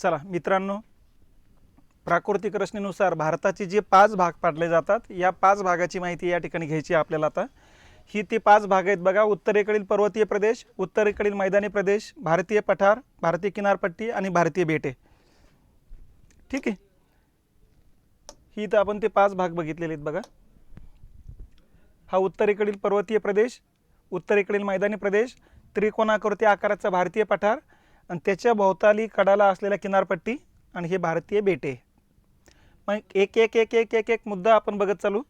चला मित्रांनो, प्राकृतिक रचनेनुसार भारताचे जे 5 भाग पाडले जातात, या 5 भागाची माहिती या ठिकाणी घ्यायची आपल्याला. आता ही ते 5 भाग आहेत बघा. उत्तरेकडील पर्वतीय प्रदेश, उत्तरेकडील मैदानी प्रदेश, भारतीय पठार, भारतीय किनारपट्टी आणि भारतीय बेटे. ठीक आहे, ही तर आपण ते 5 भाग बघितलेले आहेत बघा. हा उत्तरेकडील पर्वतीय प्रदेश, उत्तरेकडील मैदानी प्रदेश, त्रिकोणाकृती आकाराचा भारतीय पठार आणि त्याच्या भोवताली कडाला असलेल्या किनारपट्टी आणि हे भारतीय बेटे. मग एक एक एक एक एक एक मुद्दा आपण बघत चालू.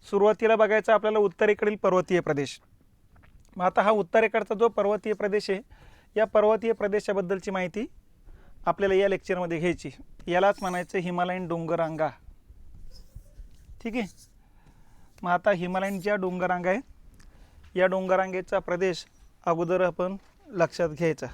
सुरुवातीला बघायचा आपल्याला उत्तरेकडील पर्वतीय प्रदेश. मग आता हा उत्तरेकडचा जो पर्वतीय प्रदेश आहे, या पर्वतीय प्रदेशाबद्दलची माहिती आपल्याला या लेक्चरमध्ये घ्यायची. यालाच म्हणायचं हिमालयन डोंगररांगा. ठीक आहे. मग आता हिमालयन ज्या डोंगररांगा आहे, या डोंगररांगेचा प्रदेश अगोदर आपण लक्षात घ्यायचा.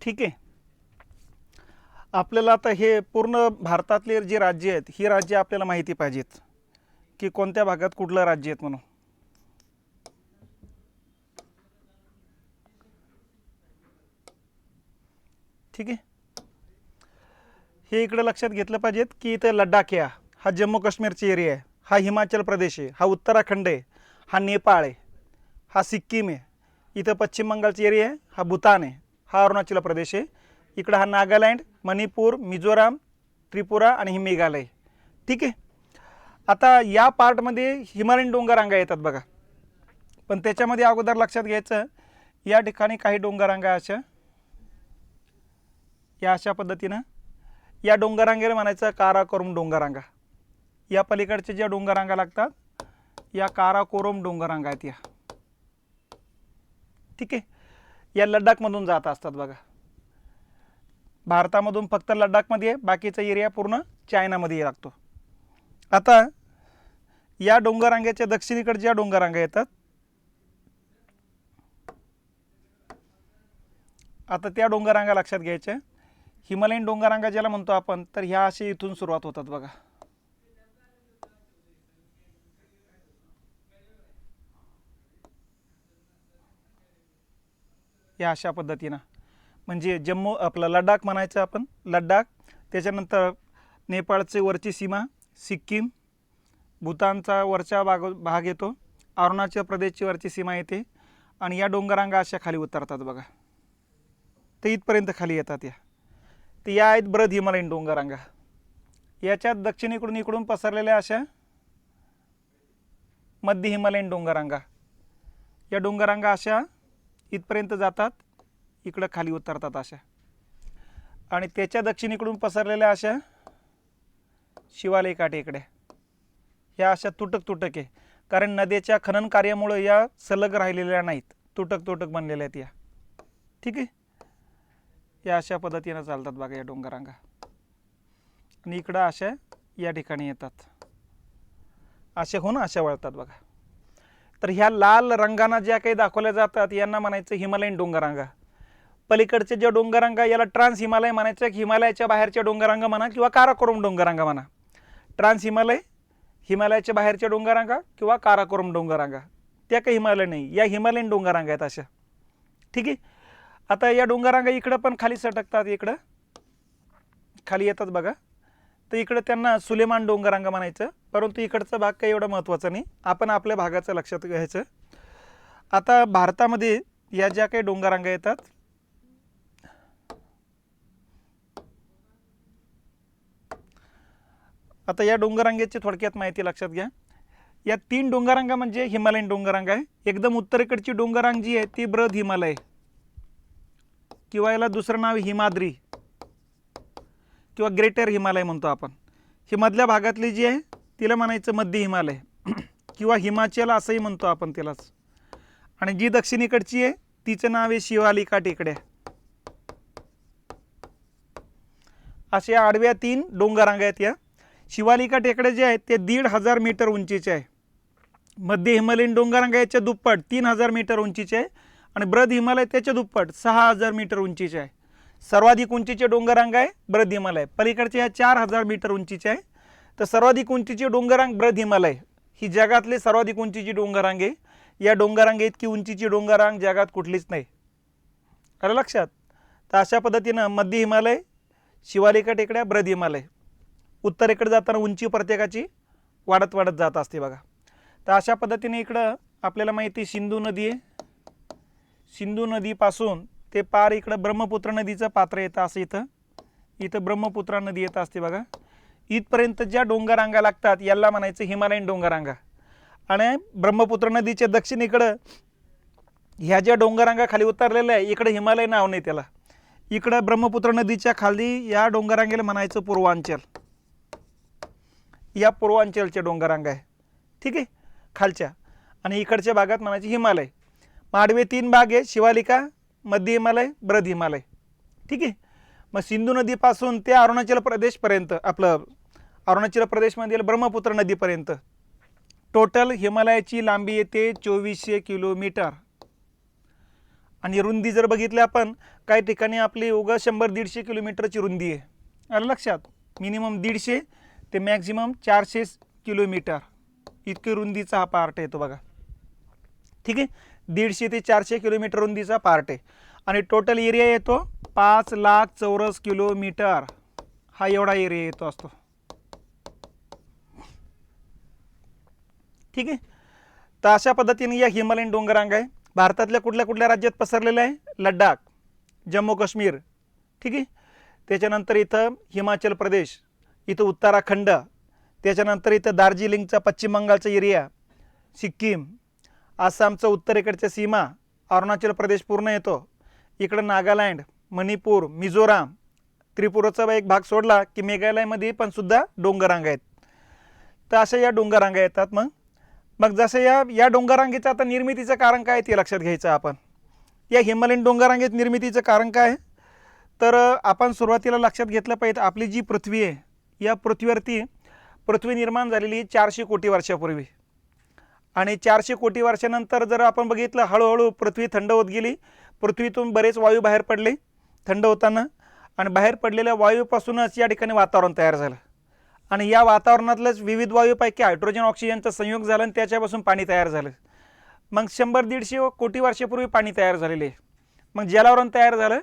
ठीक आहे. आपल्याला आता हे पूर्ण भारतातले जे राज्य आहेत, ही राज्य आपल्याला माहिती पाहिजेत की कोणत्या भागात कुठलं राज्य आहेत म्हणून. ठीक आहे. हे इकडे लक्षात घेतलं पाहिजेत की इथं लडाख आहे, हा जम्मू काश्मीरची एरिया आहे, हा हिमाचल प्रदेश आहे, हा उत्तराखंड आहे, हा नेपाळ आहे, हा सिक्कीम आहे, इथं पश्चिम बंगालची एरिया आहे, हा भूतान आहे, हा अरुणाचल प्रदेश आहे, इकडं हा नागालँड, मणिपूर, मिझोराम, त्रिपुरा आणि ही मेघालय. ठीक आहे. आता या पार्टमध्ये हिमालयन डोंगररांगा येतात बघा. पण त्याच्यामध्ये अगोदर लक्षात घ्यायचं, या ठिकाणी काही डोंगररांगा अशा पद्धतीनं या डोंगररांगेला म्हणायचं काराकोरम डोंगररांगा. या पलीकडच्या ज्या डोंगररांगा लागतात, या काराकोरम डोंगररांगा आहेत या. ठीक आहे. या लडाखमधून जात असतात बघा. भारतामधून फक्त लडाखमध्ये आहे, बाकीचा एरिया पूर्ण चायनामध्ये लागतो. आता या डोंगररांगेच्या दक्षिणेकडे ज्या डोंगररांगा येतात, आता त्या डोंगररांगा लक्षात घ्यायच्या. हिमालयन डोंगररांगा ज्याला म्हणतो आपण, तर ह्या अशी इथून सुरुवात होतात बघा. या अशा पद्धतीनं, म्हणजे जम्मू आपला लडाख म्हणायचं आपण, लडाख, त्याच्यानंतर नेपाळची वरची सीमा, सिक्कीम, भूतानचा वरचा भाग येतो, अरुणाचल प्रदेशची वरची सीमा येते आणि या डोंगररांगा अशा खाली उतरतात बघा. ते इथपर्यंत खाली येतात या. तर या आहेत बृहद हिमालयन डोंगररांगा. याच्यात दक्षिणेकडून इकडून पसरलेल्या अशा मध्य हिमालयन डोंगररांगा. या डोंगररांगा अशा इथपर्यंत जातात, इकडं खाली उतरतात अशा. आणि त्याच्या दक्षिणेकडून पसरलेल्या अशा शिवालय काठेकड्या, ह्या अशा तुटक तुटक आहे, कारण नद्याच्या खनन कार्यामुळे या सलग राहिलेल्या नाहीत, तुटक तुटक बनलेल्या आहेत या. ठीक आहे. या अशा पद्धतीनं चालतात बघा या डोंगररांगा. आणि इकडं अशा या ठिकाणी येतात, अशा होऊन अशा वळतात बघा. तर ह्या लाल रंगाने ज्या काही दाखवल्या जातात, यांना म्हणायचं हिमालयन डोंगररांगा. पलीकडचे ज्या डोंगररांगा, याला ट्रान्स हिमालय म्हणायचं, हिमालयाच्या बाहेरच्या डोंगररांगा म्हणा किंवा काराकोरम डोंगररांगा म्हणा. ट्रान्स हिमालय, हिमालयाच्या बाहेरच्या डोंगररांगा किंवा काराकोरम डोंगररांगा, त्या काही हिमालय नाही, या हिमालयन डोंगररांगा आहेत अशा. ठीक आहे. आता या डोंगररांगा इकडं पण खाली सटकतात, इकडं खाली येतात बघा. तर इकडं त्यांना सुलेमान डोंगररांगा म्हणायचं, परंतु इकडचा भाग काही एवढा महत्त्वाचा नाही, आपण आपल्या भागाचं लक्षात घ्यायचं. आता भारतामध्ये या ज्या काही डोंगररांगा येतात, आता या डोंगररांगेची थोडक्यात माहिती लक्षात घ्या. या 3 डोंगररांगा म्हणजे हिमालयन डोंगररांगा आहे. एकदम उत्तरेकडची डोंगररांग जी आहे ती बृहद हिमालय किंवा याला दुसरं नाव हिमाद्री किंवा ग्रेटर हिमालय म्हणतो आपण. ही मधल्या भागातली जी आहे तिला म्हणायचं मध्य हिमालय किंवा हिमाचल असंही म्हणतो आपण तिलाच. आणि जी दक्षिणेकडची आहे तिचं नाव आहे शिवालिका टेकड्या. अशा आडव्या 3 डोंगररांगा आहेत या. शिवालिका टेकडे जे आहेत ते 1,500 मीटर उंचीचे आहे. मध्य हिमालयीन डोंगररांगा याच्या दुप्पट 3,000 मीटर उंचीचे आहे आणि बृहद हिमालय त्याच्या दुप्पट 6,000 मीटर उंचीचे आहे. सर्वाधिक उंचीचे डोंगररांग आहे बृहद हिमालय, पलीकडचे ह्या 4,000 मीटर उंचीचे आहे. तर सर्वाधिक उंचीची डोंगररांग बृहद हिमालय ही जगातली सर्वाधिक उंचीची डोंगररांग आहे. या डोंगररांगे इतकी उंचीची डोंगररांग जगात कुठलीच नाही. आलं लक्षात? तर अशा पद्धतीनं मध्य हिमालय, शिवालिका टेकड्या, बृहद हिमालय, उत्तरेकडे जाताना उंची प्रत्येकाची वाढत वाढत जात असते बघा. तर अशा पद्धतीने इकडं आपल्याला माहिती सिंधू नदी आहे. सिंधू नदीपासून ते पार इकडं ब्रह्मपुत्र नदीचं पात्र येतं असं इथं ब्रह्मपुत्रा नदी येत असते बघा. इथपर्यंत ज्या डोंगररांगा लागतात याला म्हणायचं हिमालयीन डोंगररांगा. आणि ब्रह्मपुत्र नदीच्या दक्षिणेकडं ह्या ज्या डोंगररांगा खाली उतरलेल्या आहे इकडे हिमालय नाव नाही त्याला. इकडं ब्रह्मपुत्र नदीच्या खाली या डोंगररांगेला म्हणायचं पूर्वांचल. या पूर्वांचलच्या डोंगररांगा आहे, ठीक आहे, खालच्या. आणि इकडच्या भागात म्हणायचे हिमालय. आडवे 3 भाग आहे, शिवालिका, मध्य हिमालय, बृहद हिमालय, ठीक आहे. मग सिंधू नदीपासून ते अरुणाचल प्रदेशपर्यंत, आपलं अरुणाचल प्रदेशमधील ब्रह्मपुत्र नदीपर्यंत टोटल हिमालयाची लांबी येते 2400 किलोमीटर. आणि रुंदी जर बघितली आपण, काही ठिकाणी आपली उगा 100-150 किलोमीटरची रुंदी आहे. आलं लक्षात? मिनिमम 150 ते मॅक्झिमम 400 किलोमीटर इतकी रुंदीचा हा पार्ट येतो बघा, ठीक आहे. 150 ते 400 किलोमीटर रुंदीचा पार्ट आहे. आणि टोटल एरिया येतो 5 लाख चौरस किलोमीटर. हा एवढा एरिया येतो असतो, ठीक आहे. तर अशा पद्धतीने या हिमालयीन डोंगररांगा आहे. भारतातल्या कुठल्या कुठल्या राज्यात पसरलेलं आहे? लडाख, जम्मू काश्मीर, ठीक आहे. त्याच्यानंतर इथं हिमाचल प्रदेश, इथं उत्तराखंड, त्याच्यानंतर इथं दार्जिलिंगचा पश्चिम बंगालचा एरिया, सिक्कीम, आसामचं उत्तरेकडच्या सीमा, अरुणाचल प्रदेश पूर्ण येतो. इकडं नागालँड, मणिपूर, मिझोराम, त्रिपुराचा एक भाग सोडला की मेघालयमध्ये पण सुद्धा डोंगररांगा आहेत. तर अशा या डोंगररांगा येतात. मग जसं या डोंगररांगेचं आता निर्मितीचं कारण काय ते लक्षात घ्यायचं आपण. या हिमालयीन डोंगररांगेत निर्मितीचं कारण काय? तर आपण सुरुवातीला लक्षात घेतलं पाहिजे, आपली जी पृथ्वी आहे या पृथ्वीवरती पृथ्वी निर्माण झालेली 400 कोटी वर्षापूर्वी. आणि 400 कोटी वर्षानंतर जर आपण बघितलं, हळूहळू पृथ्वी थंड होत गेली. पृथ्वीतून बरेच वायू बाहेर पडले थंड होताना, आणि बाहेर पडलेल्या वायूपासूनच या ठिकाणी वातावरण तयार झालं. आणि या वातावरणातलंच विविध वायूपैकी हायड्रोजन ऑक्सिजनचा संयोग झाला आणि त्याच्यापासून पाणी तयार झालं. मग 100-150 कोटी वर्षापूर्वी पाणी तयार झालेले. मग जलावरण तयार झालं.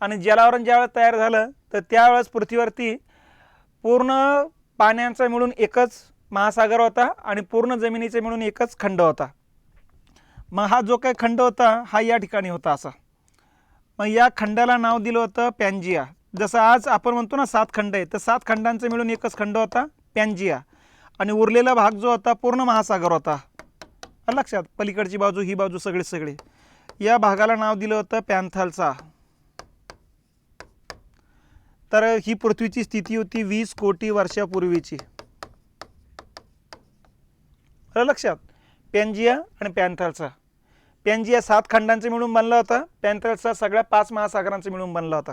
आणि जलावरण ज्यावेळेस तयार झालं तर त्यावेळेस पृथ्वीवरती पूर्ण पाण्याचा मिळून एकच महासागर होता आणि पूर्ण जमिनीचा मिळून एकच खंड होता. मग हा जो काही खंड होता हा या ठिकाणी होता असा. मग या खंडाला नाव दिलं होतं पॅन्जिया. जसं आज आपण म्हणतो ना 7 खंड आहे, तर 7 खंडांचं मिळून एकच खंड होता पॅन्जिया. आणि उरलेला भाग जो होता पूर्ण महासागर होता. लक्षात? पलीकडची बाजू, ही बाजू, सगळे या भागाला नाव दिलं होतं पॅन्थालसा. तर ही पृथ्वीची स्थिती होती 20 कोटी वर्षापूर्वीची. लक्षात? पॅन्जिया आणि पॅन्थालसा. पॅन्जिया 7 खंडांचं मिळून बनला होता, पॅन्थालसा सगळ्या 5 महासागरांचं मिळून बनला होता.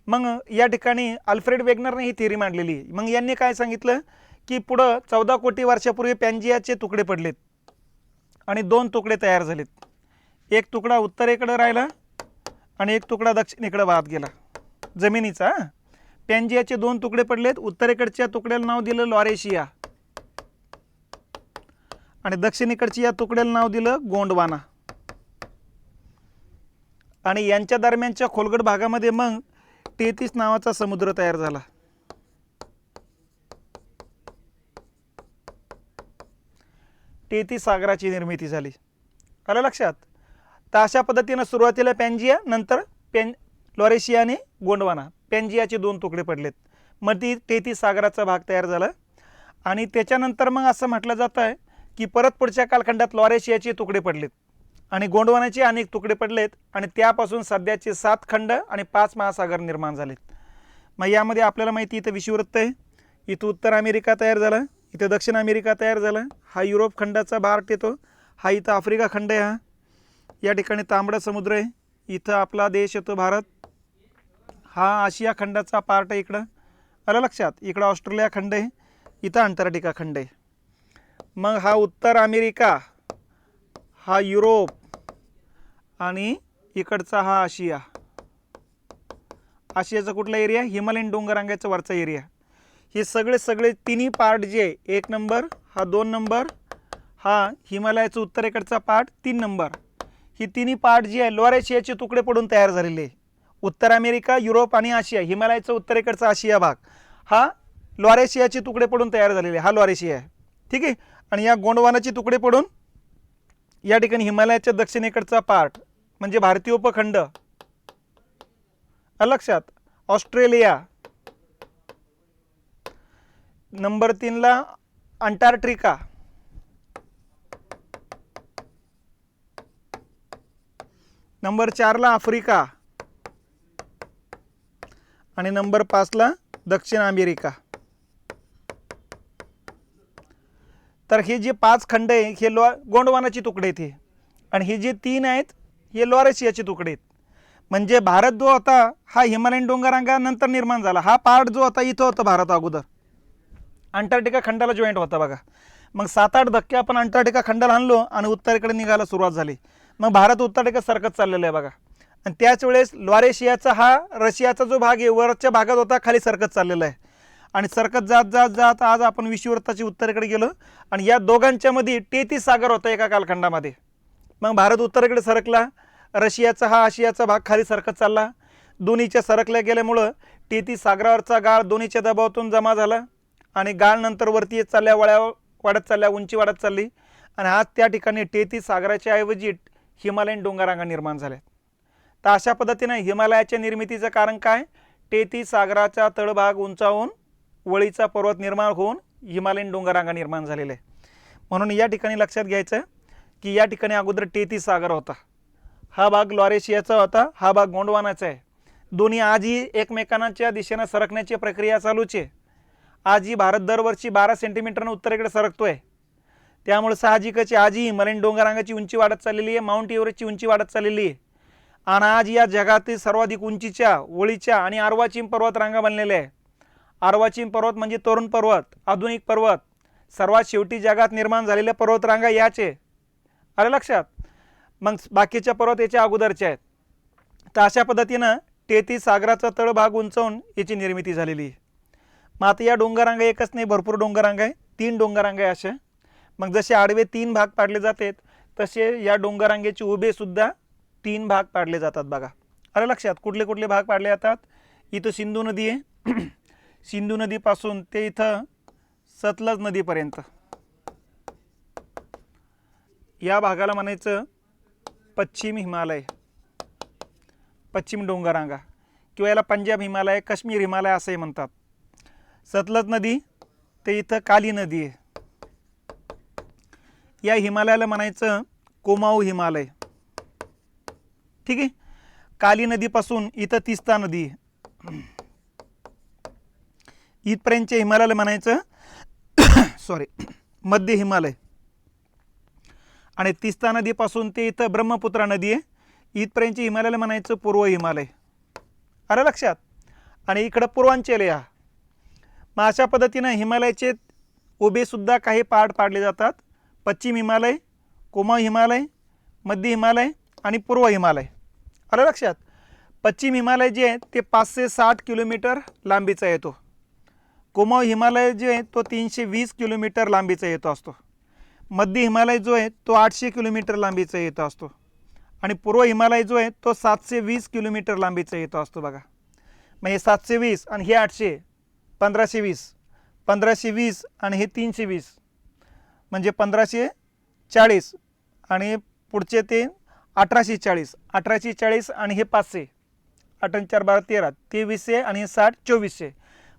मग या ठिकाणी अल्फ्रेड वेगनरने ही थिअरी मांडलेली. मग यांनी काय सांगितलं की पुढं 14 कोटी वर्षापूर्वी पॅन्जियाचे तुकडे पडलेत आणि 2 तुकडे तयार झालेत. एक तुकडा उत्तरेकडे राहिला आणि एक तुकडा दक्षिणेकडे वाहत गेला जमिनीचा. पॅन्जियाचे 2 तुकडे पडलेत. उत्तरेकडच्या तुकड्याला नाव दिलं लॉरेशिया आणि दक्षिणेकडची या तुकड्याला नाव दिलं गोंडवाना. आणि यांच्या दरम्यानच्या खोलगट भागामध्ये मग 33 नावाचा समुद्र तयार झाला. 33 सागराची निर्मिती झाली. आलं लक्षात? तर अशा पद्धतीनं सुरुवातीला पॅन्जिया, नंतर लॉरेशिया आणि गोंडवाना. पॅन्जियाचे 2 तुकडे पडलेत. मग ती 33 सागराचा भाग तयार झाला. आणि त्याच्यानंतर मग असं म्हटलं जातं आहे की परत पुढच्या कालखंडात लॉरेशियाचे तुकडे पडलेत आणि गोंडवानाचे अनेक तुकडे पडलेत. आणि त्यापासून सध्याचे 7 खंड आणि 5 महासागर निर्माण झालेत. मग यामध्ये आपल्याला माहिती इथं विषुववृत्त आहे. इथं उत्तर अमेरिका तयार झाला, इथं दक्षिण अमेरिका तयार झाला. हा युरोप खंडाचा पार्ट येतो. हा इथं आफ्रिका खंड आहे. हा या ठिकाणी तांबडा समुद्र आहे. इथं आपला देश येतो भारत. हा आशिया खंडाचा पार्ट आहे इकडं. आलं लक्षात. इकडं ऑस्ट्रेलिया खंड आहे, इथं अंटार्क्टिका खंड आहे. मग हा उत्तर अमेरिका, हा युरोप आणि इकडचा हा आशिया. आशियाचा कुठला एरिया? हिमालयन डोंगररांगाचा वरचा एरिया. हे सगळे तिन्ही पार्ट जे आहे, 1 नंबर, हा 2 नंबर, हा हिमालयाचा उत्तरेकडचा पार्ट 3 नंबर, ही तिन्ही पार्ट जी आहे लोअर एशियाचे तुकडे पडून तयार झालेले आहे. उत्तर अमेरिका, युरोप आणि आशिया, हिमालयाचा उत्तरेकडचा आशिया भाग हा लोअर एशियाचे तुकडे पडून तयार झालेले, हा लोअर एशिया आहे. ठीक आहे. आणि या गोंडवानाचे तुकडे पडून या ठिकाणी हिमालयाच्या दक्षिणेकडचा पार्ट म्हणजे भारतीय उपखंड. लक्षात. ऑस्ट्रेलिया, नंबर 3 ला अंटार्क्टिका, नंबर 4 ला आफ्रिका आणि नंबर 5 ला दक्षिण अमेरिका. तर हे जे 5 खंड आहे हे गोंडवानाचे तुकडे आहेत आणि हे जे 3 आहेत हे लोअर एशियाचे तुकडे आहेत. म्हणजे भारत जो होता हा हिमालयन डोंगररांगा नंतर निर्माण झाला. हा पार्ट जो होता इथं होता भारत अगोदर, अंटार्क्टिका खंडाला जॉईंट होता बघा. मग 7-8 धक्के आपण अंटार्क्टिका खंडाला आणलो आणि उत्तरेकडे निघायला सुरुवात झाली. मग भारत उत्तरेकडे सरकत चाललेला आहे बघा. आणि त्याच वेळेस लोअर एशियाचा हा रशियाचा जो भाग आहे वरच्या भागात होता, खाली सरकत चाललेला आहे. आणि सरकत जात जात जात आज आपण विषुववृत्ताच्या उत्तरेकडे गेलो आणि या दोघांच्या मध्ये 33 सागर होता एका कालखंडामध्ये. मग भारत उत्तरेकडे सरकला, रशियाचा हा आशियाचा भाग खाली सरकत चालला. दोन्हीच्या सरकल्या गेल्यामुळं 33 सागरावरचा गाळ दोन्हीच्या दबावातून जमा झाला आणि गाळ नंतर वरती येत चालल्या, वाढत चालल्या, उंची वाढत चालली आणि आज त्या ठिकाणी 33 सागराच्या ऐवजी हिमालयन डोंगररांगा निर्माण झाल्या. तर अशा पद्धतीने हिमालयाच्या निर्मितीचं कारण काय? 33 सागराचा तळभाग उंचावून वळीचा पर्वत निर्माण होऊन हिमालयन डोंगररांगा निर्माण झालेले आहे. म्हणून या ठिकाणी लक्षात घ्यायचं की या ठिकाणी अगोदर 33 सागर होता. हा भाग लोअर एशियाचा होता, हा भाग गोंडवानाचा आहे. दोन्ही आजही एकमेकांच्या दिशेने सरकण्याची प्रक्रिया चालूच आहे. आजही भारत दरवर्षी 12 सेंटीमीटरनं उत्तरेकडे सरकतोय. त्यामुळे साहजिकच आजही हिमालयन डोंगररांगाची उंची वाढत चाललेली आहे, माउंट एव्हरेस्टची उंची वाढत चाललेली आहे. आणि आज या जगातील सर्वाधिक उंचीच्या, वळीच्या आणि अर्वाचीन पर्वतरांगा बनलेल्या आहे. अर्वाचीन पर्वत म्हणजे तरुण पर्वत, आधुनिक पर्वत, सर्वात शेवटी जगात निर्माण झालेल्या पर्वतरांगा याचे. आलं लक्षात. मग बाकीच्या पर्वत याच्या अगोदरचे आहेत. तर अशा पद्धतीनं 33 सागराचा तळभाग उंचावून याची निर्मिती झालेली आहे. मग आता या डोंगररांगा एकच नाही, भरपूर डोंगररांगा आहे, 3 डोंगररांगा आहे अशा. मग जसे आडवे 3 भाग पाडले जातात तसे या डोंगररांगेचे उभे सुद्धा 3 भाग पाडले जातात बघा. आलं लक्षात. कुठले कुठले भाग पाडले जातात? इथं सिंधू नदी आहे, सिंधू नदीपासून ते इथं सतलज नदीपर्यंत या भागाला म्हणायचं पश्चिम हिमालय, पश्चिम डोंगररांगा किंवा याला पंजाब हिमालय, काश्मीर हिमालय असंही म्हणतात. सतलज नदी ते इथं काली नदी आहे. या हिमालयाला म्हणायचं कोमाऊ हिमालय. ठीक आहे. काली नदीपासून इथं तिस्ता नदी आहे. इथपर्यंतच्या हिमालयाला म्हणायचं मध्य हिमालय. आणि तिस्ता नदीपासून ते इथं ब्रह्मपुत्रा नदी आहे, इथपर्यंतच्या हिमालयाला म्हणायचं पूर्व हिमालय. आलं लक्षात. आणि इकडं पूर्वांचल आहे. मग अशा पद्धतीनं हिमालयाचे उभे सुद्धा काही पार्ट पाडले जातात. पश्चिम हिमालय, कोमाऊ हिमालय, मध्य हिमालय आणि पूर्व हिमालय. आलं लक्षात. पश्चिम हिमालय जे आहे ते 560 किलोमीटर लांबीचा येतो. कोमाऊ हिमालय जो आहे तो 320 किलोमीटर लांबीचा येतो असतो. मध्य हिमालय जो आहे तो 800 किलोमीटर लांबीचा येतो असतो. आणि पूर्व हिमालय जो आहे तो 720 किलोमीटर लांबीचा येतो असतो बघा. मग हे 720 आणि हे 800, 1520, 1520 आणि हे 320 म्हणजे 1540 आणि पुढचे ते 1840, 1840 आणि हे 500, 8 4 12 13, 2300 आणि हे 60, 2400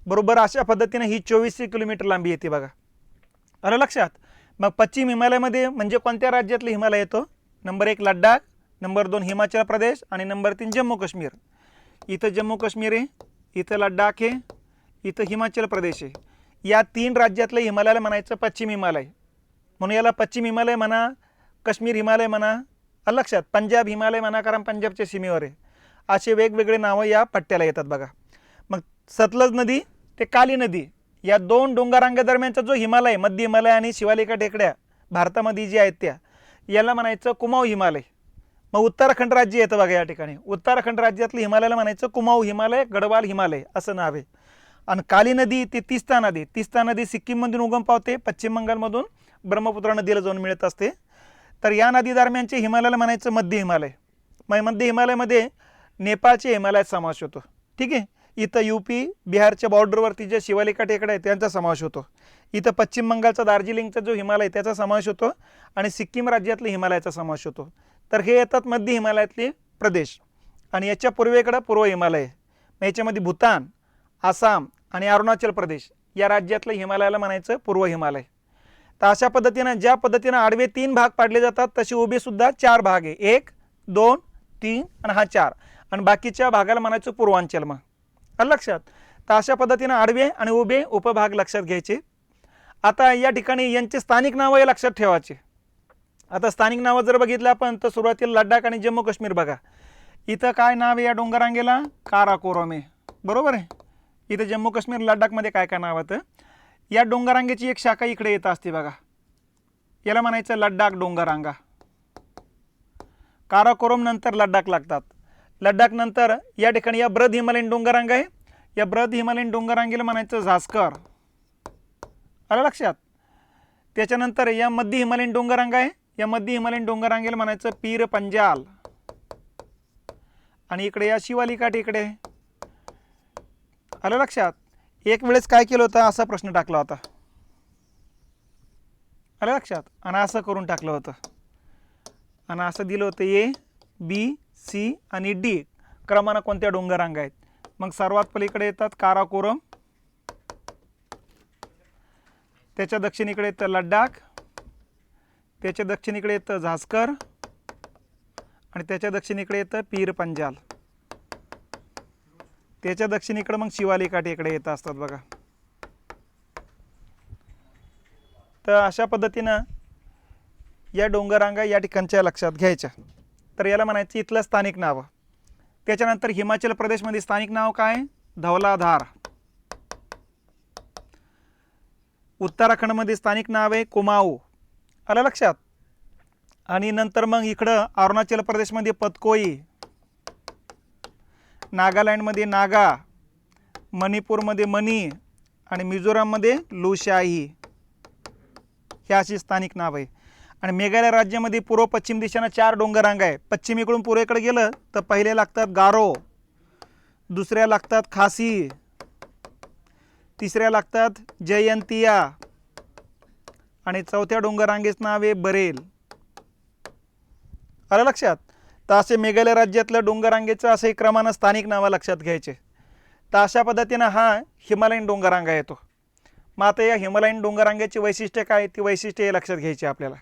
बरोबर. अशा पद्धतीने ही 2400 किलोमीटर लांबी येते बघा. आलं लक्षात. मग पश्चिम हिमालयामध्ये म्हणजे कोणत्या राज्यातलं हिमालय येतो? नंबर 1 लडाख, नंबर 2 हिमाचल प्रदेश आणि नंबर 3 जम्मू काश्मीर. इथं जम्मू काश्मीर आहे, इथं लडाख आहे, इथं हिमाचल प्रदेश आहे. या 3 राज्यातलं हिमालयाला म्हणायचं पश्चिम हिमालय. म्हणून याला पश्चिम हिमालय म्हणा, काश्मीर हिमालय म्हणा. आलं लक्षात. पंजाब हिमालय म्हणा कारण पंजाबच्या सीमेवर आहे. असे वेगवेगळे नावं या पट्ट्याला येतात बघा. मग सतलज नदी ते काली नदी, या दोन डोंगररांगेदरम्यानचा जो हिमालय, मध्य हिमालय आणि शिवालिका टेकड्या भारतामध्ये जी आहेत त्या, याला म्हणायचं कुमाऊ हिमालय. मग उत्तराखंड राज्य येतं बघा या ठिकाणी. उत्तराखंड राज्यातलं हिमालयाला म्हणायचं कुमाऊ हिमालय, गढवाल हिमालय असं नाव आहे. आणि काली नदी ती तीस्ता नदी, तीस्ता नदी सिक्कीममधून उगम पावते, पश्चिम बंगालमधून ब्रह्मपुत्रा नदीला जाऊन मिळत असते. तर या नदी दरम्यानचे हिमालयाला म्हणायचं मध्य हिमालय. मग मध्य हिमालयामध्ये नेपाळचे हिमालयात समावेश होतो. ठीक आहे. इथं यूपी बिहारच्या बॉर्डरवरती जे शिवालिका टेकड्या आहेत त्यांचा समावेश होतो. इथं पश्चिम बंगालचा दार्जिलिंगचा जो हिमालय त्याचा समावेश होतो आणि सिक्कीम राज्यातल्या हिमालयाचा समावेश होतो. तर हे येतात मध्य हिमालयातले प्रदेश. आणि याच्या पूर्वेकडं पूर्व हिमालय. मग याच्यामध्ये भूतान, आसाम आणि अरुणाचल प्रदेश या राज्यातलं हिमालयाला म्हणायचं पूर्व हिमालय. तर अशा पद्धतीनं ज्या पद्धतीनं आडवे 3 भाग पाडले जातात तसे उभे सुद्धा 4 भाग आहे. 1, 2, 3 आणि हा 4. आणि बाकीच्या भागाला म्हणायचं पूर्वांचल. मग आलं लक्षात. तर अशा पद्धतीनं आडवे आणि उभे उपभाग लक्षात घ्यायचे. आता या ठिकाणी यांचे स्थानिक नावं हे लक्षात ठेवायचे. आता स्थानिक नावं जर बघितलं आपण तर सुरुवातीला लडाख आणि जम्मू काश्मीर बघा. इथं काय नाव आहे या डोंगररांगेला? काराकोरम आहे. बरोबर आहे. इथं जम्मू काश्मीर लडाखमध्ये काय काय नाव होतं? या डोंगररांगेची एक शाखा इकडे येत असते बघा, याला म्हणायचं लडाख डोंगररांगा. काराकोरम नंतर लडाख लागतात. लडाख नंतर या ठिकाणी या बृहद हिमालयन डोंगररांगा आहे. या बृहद हिमालयन डोंगररांगेला म्हणायचं झास्कर. आलं लक्षात. त्याच्यानंतर या मध्य हिमालयन डोंगररांगा आहे. या मध्य हिमालयन डोंगररांगेला म्हणायचं पीर पंजाल. आणि इकडे या शिवालिका टेकडे. आलं लक्षात. एक वेळेस काय केलं होतं, असा प्रश्न टाकला होता. आलं लक्षात. आणि असं करून टाकलं होतं आणि असं दिलं होतं ए, बी, सी आणि डी क्रमानं कोणत्या डोंगररांगा आहेत. मग सर्वात पलीकडे येतात काराकोरम, त्याच्या दक्षिणेकडे येतं लडाख, त्याच्या दक्षिणेकडे येतं झास्कर आणि त्याच्या दक्षिणेकडे येतं पीर पंजाल. त्याच्या दक्षिणेकडे मग शिवालिका टेकडे येत असतात बघा. तर अशा पद्धतीनं या डोंगररांगा या ठिकाणच्या लक्षात घ्यायच्या. तर याला म्हणायचं इथलं स्थानिक नाव. त्याच्यानंतर हिमाचल प्रदेशमध्ये स्थानिक नाव काय? धौलाधार. उत्तराखंडमध्ये स्थानिक नाव आहे कुमाऊ. आलं लक्षात. आणि नंतर मग इकडं अरुणाचल प्रदेशमध्ये पतकोई, नागालँडमध्ये नागा, मणिपूरमध्ये मणी आणि मिझोराममध्ये लुशाई. हे अशी स्थानिक नाव आहे. आणि मेघालय राज्यामध्ये पूर्व पश्चिम दिशेनं 4 डोंगररांगा आहे. पश्चिमेकडून पूर्वेकडे गेलं तर पहिले लागतात गारो, दुसऱ्या लागतात खासी, तिसऱ्या लागतात जयंतिया आणि चौथ्या डोंगररांगेचं नाव आहे बरेल. आलं लक्षात. तर असे मेघालय राज्यातल्या डोंगररांगेचं असे क्रमानं स्थानिक नावं लक्षात घ्यायचे. तर अशा पद्धतीनं हा हिमालयन डोंगररांगा येतो. मग आता या हिमालयन डोंगररांगेची वैशिष्ट्य काय, ती वैशिष्ट्ये लक्षात घ्यायची आपल्याला.